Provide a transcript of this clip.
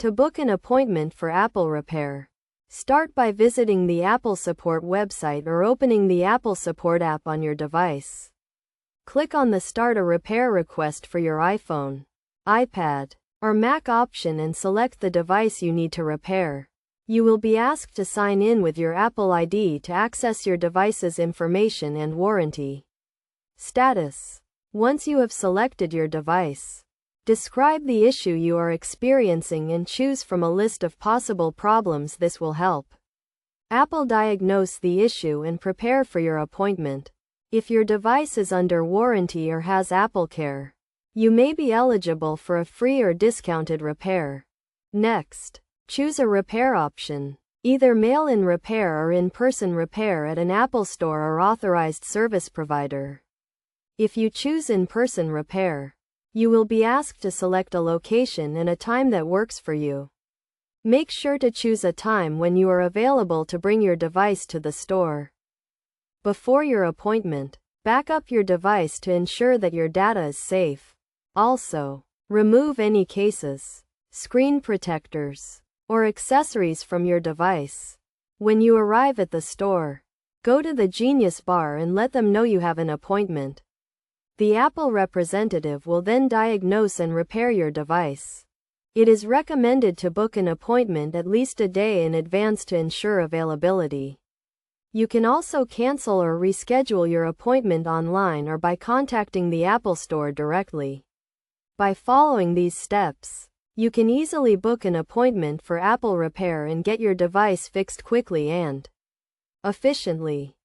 To book an appointment for Apple Repair, start by visiting the Apple Support website or opening the Apple Support app on your device. Click on the Start a Repair Request for your iPhone, iPad, or Mac option and select the device you need to repair. You will be asked to sign in with your Apple ID to access your device's information and warranty status. Once you have selected your device, describe the issue you are experiencing and choose from a list of possible problems. This will help Apple diagnose the issue and prepare for your appointment. If your device is under warranty or has AppleCare, you may be eligible for a free or discounted repair. Next, choose a repair option, either mail-in repair or in-person repair at an Apple Store or authorized service provider. If you choose in-person repair, you will be asked to select a location and a time that works for you. Make sure to choose a time when you are available to bring your device to the store. Before your appointment, back up your device to ensure that your data is safe. Also, remove any cases, screen protectors, or accessories from your device. When you arrive at the store, go to the Genius Bar and let them know you have an appointment. The Apple representative will then diagnose and repair your device. It is recommended to book an appointment at least a day in advance to ensure availability. You can also cancel or reschedule your appointment online or by contacting the Apple Store directly. By following these steps, you can easily book an appointment for Apple Repair and get your device fixed quickly and efficiently.